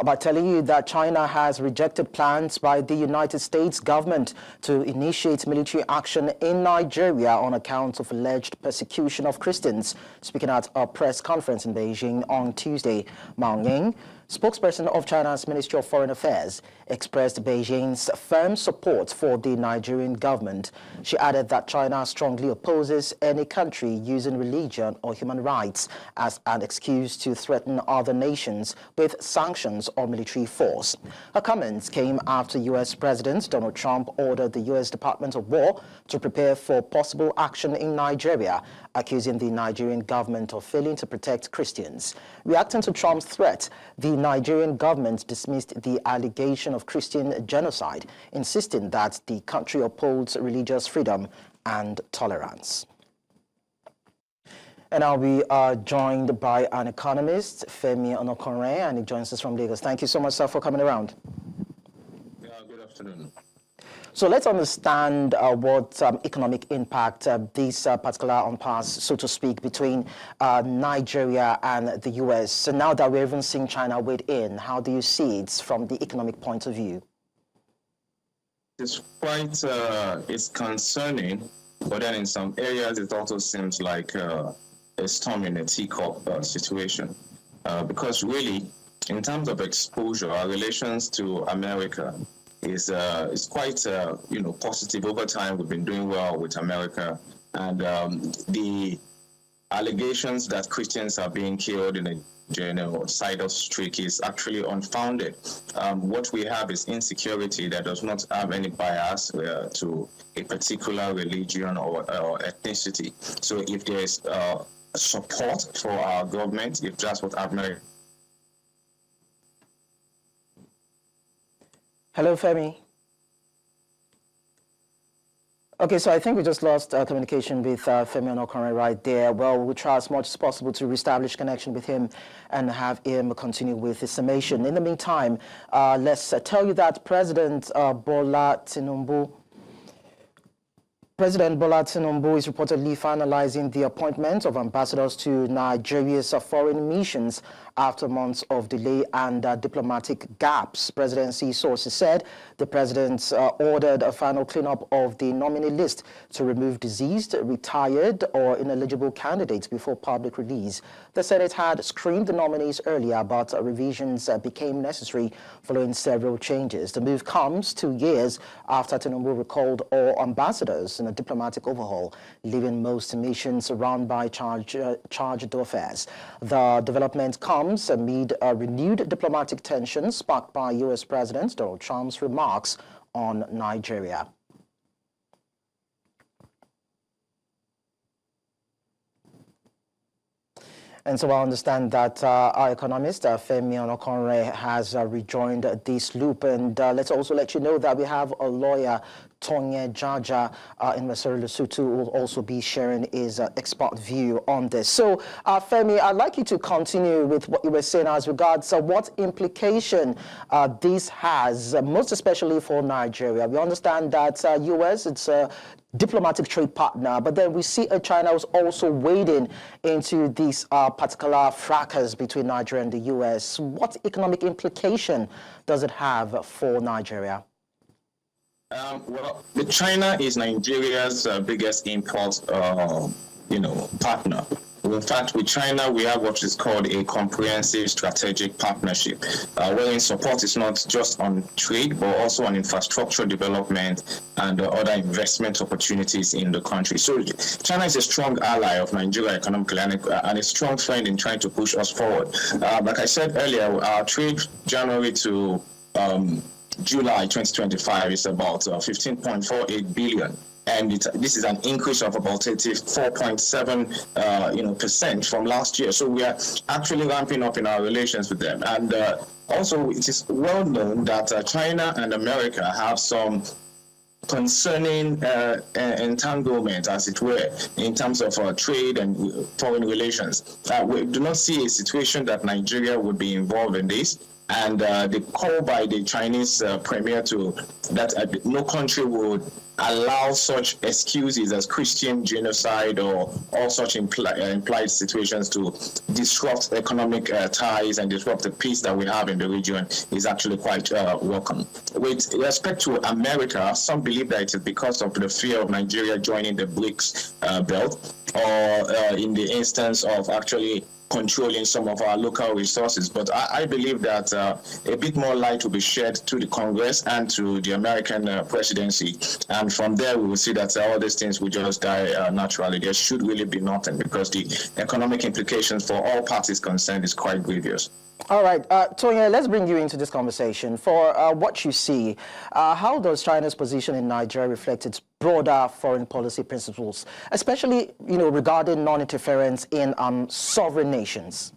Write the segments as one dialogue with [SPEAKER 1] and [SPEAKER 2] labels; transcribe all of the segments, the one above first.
[SPEAKER 1] by telling you that China has rejected plans by the United States government to initiate military action in Nigeria on account of alleged persecution of Christians. Speaking at a press conference in Beijing on Tuesday, Mao Ning, spokesperson of China's Ministry of Foreign Affairs, expressed Beijing's firm support for the Nigerian government. She added that China strongly opposes any country using religion or human rights as an excuse to threaten other nations with sanctions or military force. Her comments came after U.S. President Donald Trump ordered the U.S. Department of War to prepare for possible action in Nigeria, accusing the Nigerian government of failing to protect Christians. Reacting to Trump's threat, the Nigerian government dismissed the allegation of Christian genocide, insisting that the country upholds religious freedom and tolerance. And now we are joined by an economist, Femi Onakanren, and he joins us from Lagos. Thank you so much, sir, for coming around.
[SPEAKER 2] Yeah, good afternoon.
[SPEAKER 1] So let's understand what economic impact this particular impasse, so to speak, between Nigeria and the U.S. So now that we're even seeing China weighed in, how do you see it from the economic point of view?
[SPEAKER 2] It's quite it's concerning, but then in some areas it also seems like a storm in a teacup situation. Because really, in terms of exposure, our relations to America is quite positive over time. We've been doing well with America, and the allegations that Christians are being killed in a genocide streak is actually unfounded. What we have is insecurity that does not have any bias to a particular religion or ethnicity. So if there is support for our government, if that's what America.
[SPEAKER 1] Hello, Femi. Okay, so I think we just lost communication with Femi Onakanren right there. Well, we'll try as much as possible to reestablish connection with him and have him continue with his summation. In the meantime, let's tell you that President Bola Tinubu is reportedly finalizing the appointment of ambassadors to Nigeria's foreign missions after months of delay and diplomatic gaps. Presidency sources said the president ordered a final cleanup of the nominee list to remove diseased, retired, or ineligible candidates before public release. The Senate had screened the nominees earlier, but revisions became necessary following several changes. The move comes 2 years after Tinubu recalled all ambassadors in a diplomatic overhaul, leaving most missions run by chargé d'affaires. The development comes amid renewed diplomatic tensions sparked by U.S. President Donald Trump's remarks on Nigeria. And so I understand that our economist, Femi Onakanren, has rejoined this loop. And let's also let you know that we have a lawyer, Tonye Jaja, in Maseru, Lesotho, who will also be sharing his expert view on this. So, Femi, I'd like you to continue with what you were saying as regards what implication this has, most especially for Nigeria. We understand that U.S., it's a diplomatic trade partner, but then we see China was also wading into this particular fracas between Nigeria and the U.S. What economic implication does it have for Nigeria?
[SPEAKER 2] Well, China is Nigeria's biggest import, partner. In fact, with China, we have what is called a comprehensive strategic partnership, wherein support is not just on trade, but also on infrastructure development and other investment opportunities in the country. So China is a strong ally of Nigeria economically and a strong friend in trying to push us forward. Like I said earlier, our trade January to July 2025 is about 15.48 billion. And this is an increase of about 4.7% from last year. So we are actually ramping up in our relations with them. And also, it is well known that China and America have some concerning entanglement, as it were, in terms of trade and foreign relations. We do not see a situation that Nigeria would be involved in this. And the call by the Chinese premier to that no country would allow such excuses as Christian genocide or all such implied situations to disrupt economic ties and disrupt the peace that we have in the region is actually quite welcome. With respect to America, some believe that it is because of the fear of Nigeria joining the BRICS belt, or in the instance of actually controlling some of our local resources. But I believe that a bit more light will be shed to the Congress and to the American presidency. And from there, we will see that all these things will just die naturally. There should really be nothing, because the economic implications for all parties concerned is quite grievous.
[SPEAKER 1] All right, Tonye, let's bring you into this conversation. For what you see, how does China's position in Nigeria reflect its broader foreign policy principles, especially, regarding non-interference in sovereign nations?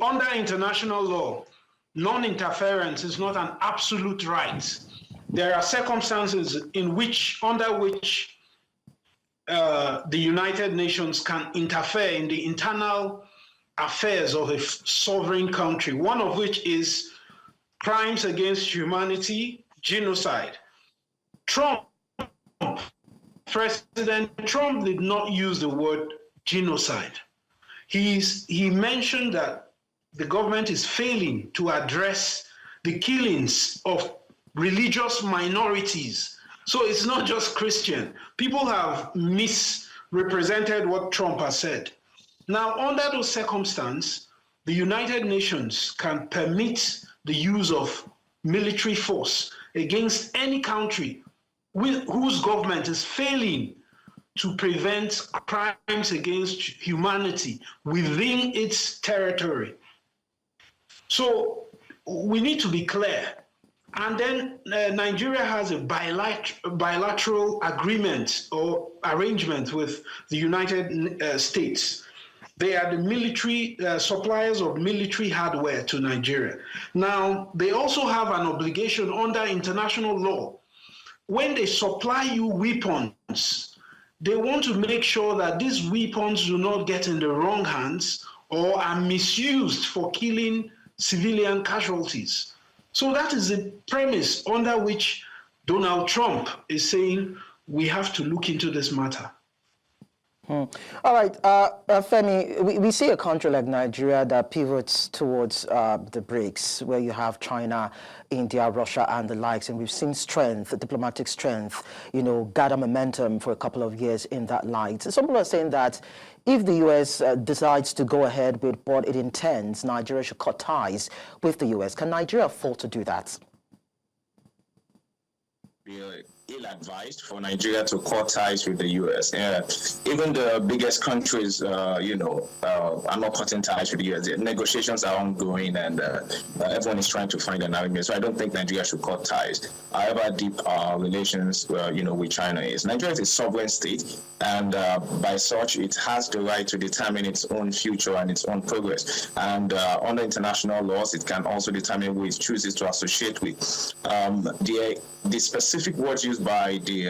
[SPEAKER 3] Under international law, non-interference is not an absolute right. There are circumstances under which the United Nations can interfere in the internal affairs of a sovereign country, one of which is crimes against humanity, genocide. President Trump did not use the word genocide. He mentioned that the government is failing to address the killings of religious minorities. So it's not just Christian. People have misrepresented what Trump has said. Now, under those circumstances, the United Nations can permit the use of military force against any country whose government is failing to prevent crimes against humanity within its territory. So we need to be clear. And then Nigeria has a bilateral agreement or arrangement with the United States. They are the military suppliers of military hardware to Nigeria. Now, they also have an obligation under international law. When they supply you weapons, they want to make sure that these weapons do not get in the wrong hands or are misused for killing civilian casualties. So that is the premise under which Donald Trump is saying we have to look into this matter.
[SPEAKER 1] All right, Femi, we see a country like Nigeria that pivots towards the BRICS, where you have China, India, Russia, and the likes, and we've seen strength, diplomatic strength, gather momentum for a couple of years in that light. Some people are saying that if the U.S. decides to go ahead with what it intends, Nigeria should cut ties with the U.S. Can Nigeria afford to do that?
[SPEAKER 2] Ill-advised for Nigeria to cut ties with the U.S. Even the biggest countries, are not cutting ties with the U.S. The negotiations are ongoing, and everyone is trying to find an agreement. So I don't think Nigeria should cut ties. However deep our relations, with China is. Nigeria is a sovereign state, and by such, it has the right to determine its own future and its own progress. And under international laws, it can also determine who it chooses to associate with. The specific words used by the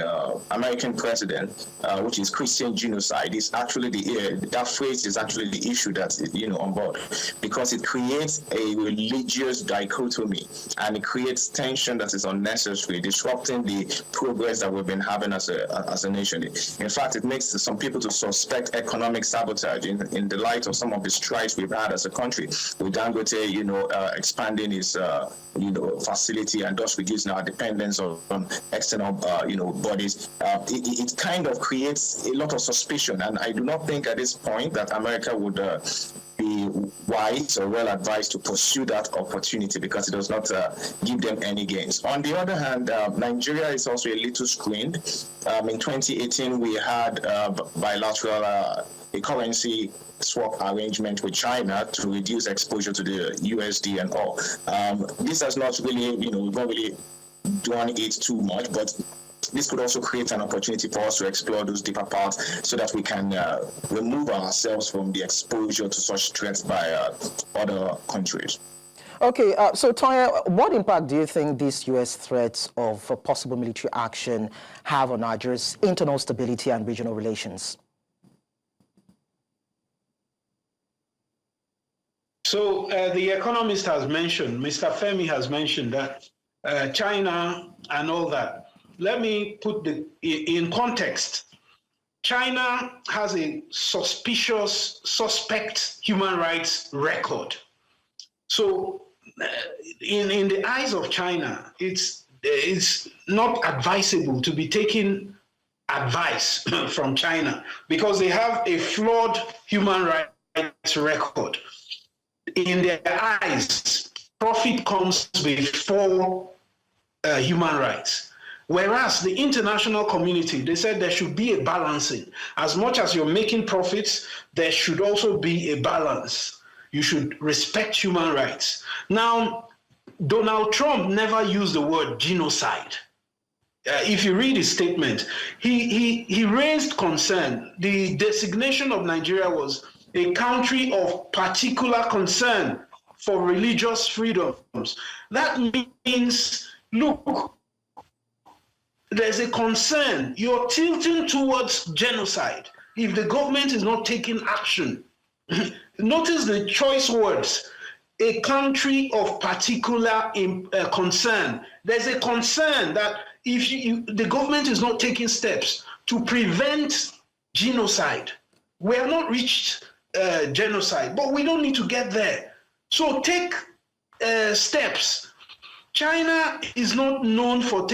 [SPEAKER 2] American president, which is Christian genocide, is actually that phrase is actually the issue that's on board, because it creates a religious dichotomy and it creates tension that is unnecessary, disrupting the progress that we've been having as a nation. In fact, it makes some people to suspect economic sabotage in the light of some of the strides we've had as a country, with Dangote, expanding his facility and thus reducing our dependence on external bodies. It kind of creates a lot of suspicion, and I do not think at this point that America would be wise or well advised to pursue that opportunity, because it does not give them any gains. On the other hand, Nigeria is also a little screened. In 2018, we had bilateral a currency swap arrangement with China to reduce exposure to the USD and all. This has not really, not really done it too much, but this could also create an opportunity for us to explore those deeper parts so that we can remove ourselves from the exposure to such threats by other countries.
[SPEAKER 1] Okay, so Tonye, what impact do you think these U.S. threats of possible military action have on Nigeria's internal stability and regional relations?
[SPEAKER 3] So the economist has mentioned, Mr. Femi has mentioned that China and all that. Let me put in context. China has a suspect human rights record. So in the eyes of China, it's not advisable to be taking advice from China because they have a flawed human rights record. In their eyes, profit comes before human rights. Whereas the international community, they said there should be a balancing. As much as you're making profits, there should also be a balance. You should respect human rights. Now, Donald Trump never used the word genocide. If you read his statement, he raised concern. The designation of Nigeria was a country of particular concern for religious freedoms. That means, look, there's a concern. You're tilting towards genocide if the government is not taking action. Notice the choice words, a country of particular concern. There's a concern that if the government is not taking steps to prevent genocide, we have not reached genocide, but we don't need to get there. So take steps. China is not known for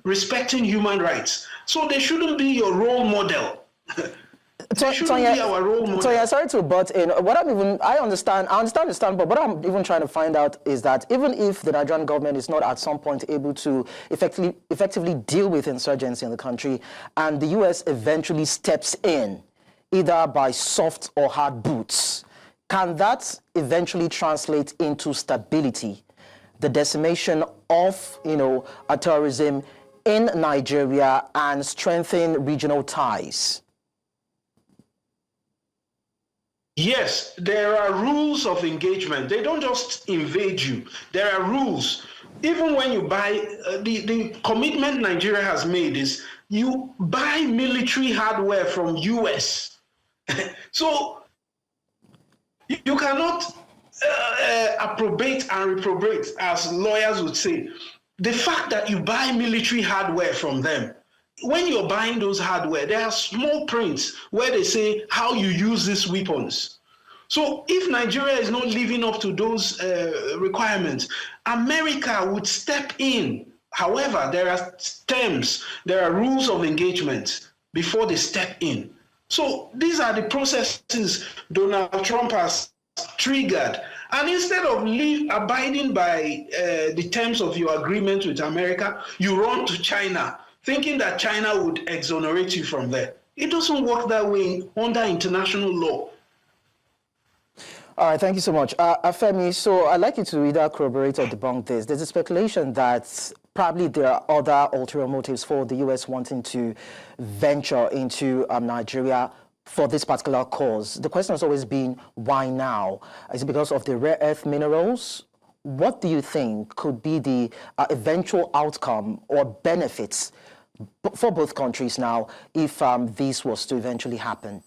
[SPEAKER 3] respecting human rights, so they shouldn't be your role model. Tonye, be our role model.
[SPEAKER 1] Tonye, sorry to butt in. I understand the standpoint, but what I'm even trying to find out is that even if the Nigerian government is not at some point able to effectively deal with insurgency in the country, and the U.S. eventually steps in, either by soft or hard boots, can that eventually translate into stability? The decimation of, terrorism in Nigeria and strengthen regional ties?
[SPEAKER 3] Yes, there are rules of engagement. They don't just invade you. There are rules. Even when you buy, the commitment Nigeria has made is you buy military hardware from US. So you cannot approbate and reprobate, as lawyers would say. The fact that you buy military hardware from them, when you're buying those hardware, there are small prints where they say how you use these weapons. So if Nigeria is not living up to those requirements, America would step in. However, there are terms, there are rules of engagement before they step in. So these are the processes Donald Trump has triggered. And instead of abiding by the terms of your agreement with America, you run to China, thinking that China would exonerate you from there. It doesn't work that way under international law.
[SPEAKER 1] All right, thank you so much. Femi, so I'd like you to either corroborate or debunk this. There's a speculation that probably there are other ulterior motives for the U.S. wanting to venture into Nigeria for this particular cause. The question has always been, why now? Is it because of the rare earth minerals? What do you think could be the eventual outcome or benefits for both countries now if this was to eventually happen?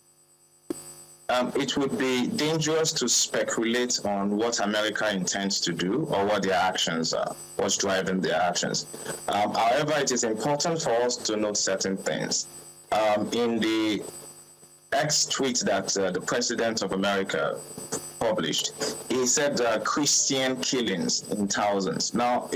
[SPEAKER 2] It would be dangerous to speculate on what America intends to do or what their actions are, what's driving their actions. However, it is important for us to note certain things. In the X-tweet that the President of America published, he said Christian killings in thousands. Now,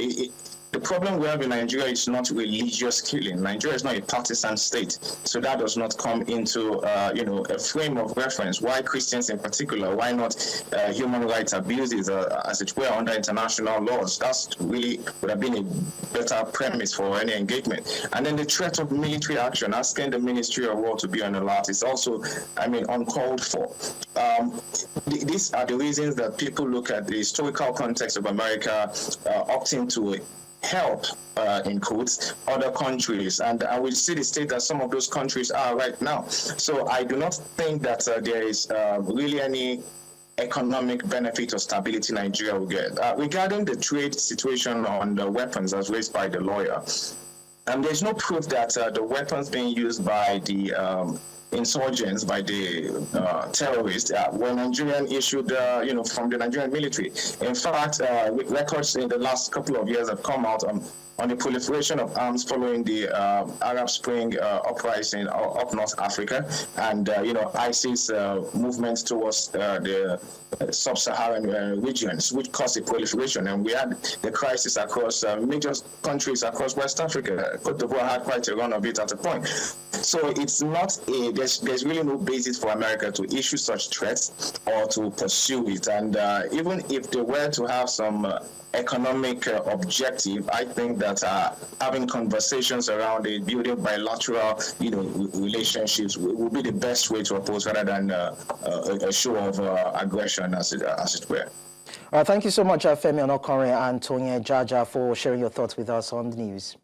[SPEAKER 2] the problem we have in Nigeria is not religious killing. Nigeria is not a partisan state, so that does not come into a frame of reference. Why Christians in particular? Why not human rights abuses, as it were, under international laws? That's really would have been a better premise for any engagement. And then the threat of military action, asking the Ministry of War to be on alert, is also, uncalled for. These are the reasons that people look at the historical context of America opting to help, in quotes, other countries. And I will see the state that some of those countries are right now. So I do not think that there is really any economic benefit or stability Nigeria will get. Regarding the trade situation on the weapons as raised by the lawyer, there's no proof that the weapons being used by the insurgents, by the terrorists, were Nigerian issued, from the Nigerian military. In fact, records in the last couple of years have come out on the proliferation of arms following the Arab Spring uprising up North Africa, and ISIS movements towards the sub-Saharan regions, which caused a proliferation. And we had the crisis across major countries across West Africa. Cote d'Ivoire had quite a run of it at a point. So it's not there's really no basis for America to issue such threats or to pursue it. And even if they were to have some economic objective, I think that having conversations around it, building bilateral, relationships will be the best way to oppose, rather than a show of aggression, as it were.
[SPEAKER 1] Thank you so much, Femi Onakanren and Tonye Jaja, for sharing your thoughts with us on the news.